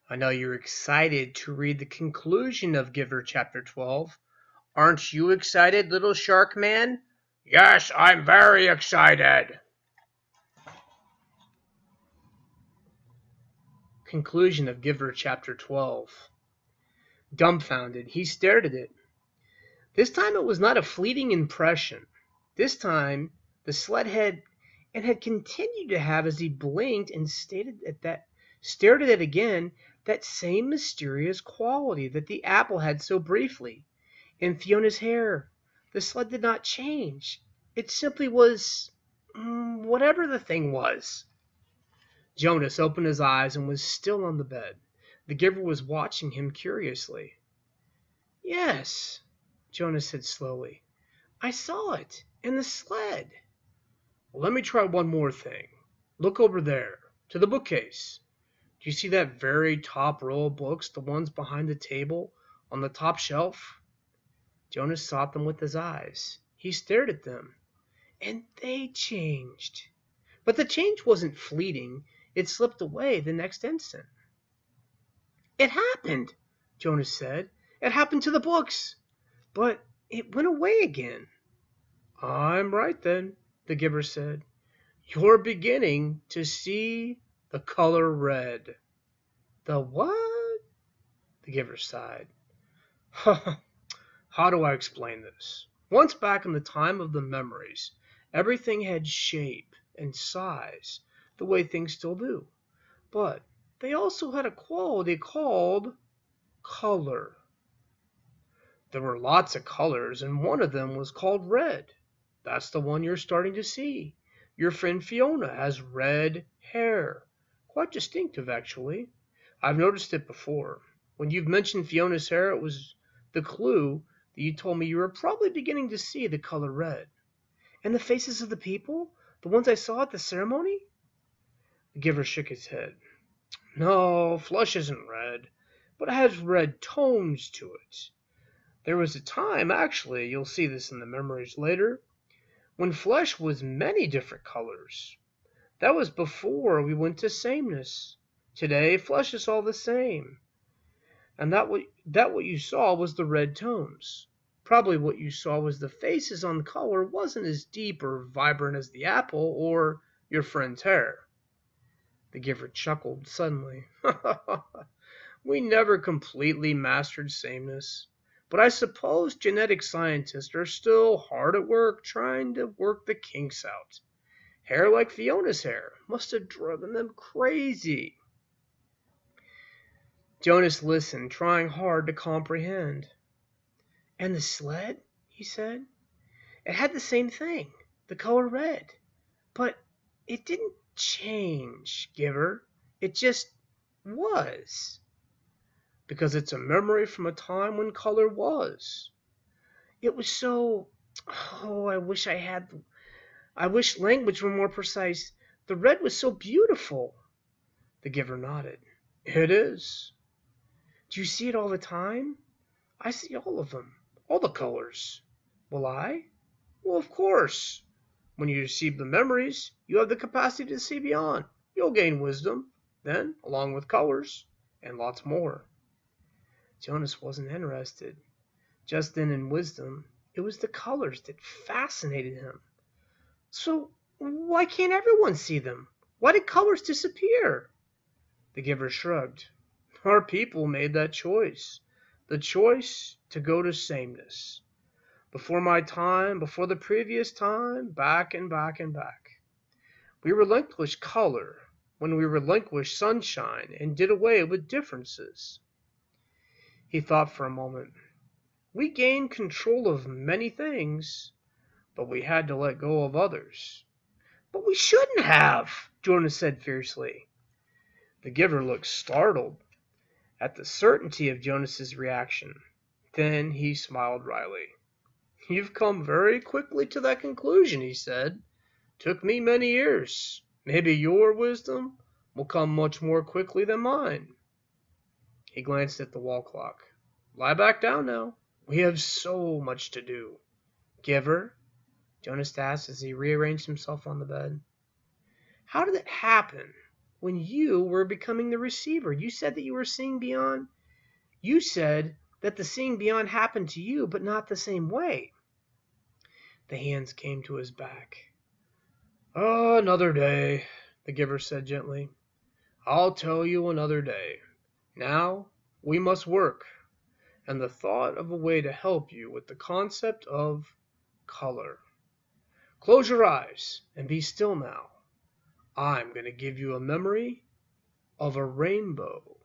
I know you're excited to read the conclusion of Giver Chapter 12. Aren't you excited, little shark man? Yes, I'm very excited. Conclusion of Giver Chapter 12. Dumbfounded, he stared at it. This time it was not a fleeting impression. This time the sled had continued to have, as he blinked and stared at it again, that same mysterious quality that the apple had so briefly. In Fiona's hair, the sled did not change. It simply was whatever the thing was. Jonas opened his eyes and was still on the bed. The giver was watching him curiously. Yes, Jonas said slowly. I saw it in the sled. Well, let me try one more thing. Look over there, to the bookcase. Do you see that very top row of books, the ones behind the table on the top shelf? Jonas sought them with his eyes. He stared at them, and they changed. But the change wasn't fleeting. It slipped away the next instant. It happened, Jonas said. It happened to the books. But it went away again. I'm right then, the giver said. You're beginning to see the color red. The what? The giver sighed. How do I explain this? Once back in the time of the memories, everything had shape and size, the way things still do. But they also had a quality called color. There were lots of colors, and one of them was called red. That's the one you're starting to see. Your friend Fiona has red hair. Quite distinctive, actually. I've noticed it before. When you've mentioned Fiona's hair, it was the clue that you told me you were probably beginning to see the color red. And the faces of the people? The ones I saw at the ceremony? The giver shook his head. No, flesh isn't red, but it has red tones to it. There was a time, actually, you'll see this in the memories later, when flesh was many different colors. That was before we went to sameness. Today, flesh is all the same. And that what you saw was the red tones. Probably what you saw was the faces on the color wasn't as deep or vibrant as the apple or your friend's hair. The giver chuckled suddenly. We never completely mastered sameness. But I suppose genetic scientists are still hard at work trying to work the kinks out. Hair like Fiona's hair must have driven them crazy. Jonas listened, trying hard to comprehend. And the sled, he said. It had the same thing, the color red. But it didn't change, Giver. It just was. Because it's a memory from a time when color was. It was so... Oh, I wish language were more precise. The red was so beautiful. The giver nodded. It is. Do you see it all the time? I see all of them, all the colors. Will I? Well, of course. When you receive the memories, you have the capacity to see beyond. You'll gain wisdom, then, along with colors, and lots more. Jonas wasn't interested. Just then in wisdom, it was the colors that fascinated him. So, why can't everyone see them? Why did colors disappear? The giver shrugged. Our people made that choice. The choice to go to sameness. Before my time, before the previous time, back and back and back. We relinquished color when we relinquished sunshine and did away with differences. He thought for a moment. We gained control of many things, but we had to let go of others. But we shouldn't have, Jonas said fiercely. The giver looked startled at the certainty of Jonas's reaction. Then he smiled wryly. You've come very quickly to that conclusion, he said. Took me many years. Maybe your wisdom will come much more quickly than mine. He glanced at the wall clock. Lie back down now. We have so much to do. Giver? Jonas asked as he rearranged himself on the bed. How did it happen? when you were becoming the receiver. You said that you were seeing beyond. You said that the seeing beyond happened to you, but not the same way. The hands came to his back. "Oh, another day," the giver said gently. "I'll tell you another day. Now we must work, and the thought of a way to help you with the concept of color. Close your eyes and be still now. I'm going to give you a memory of a rainbow."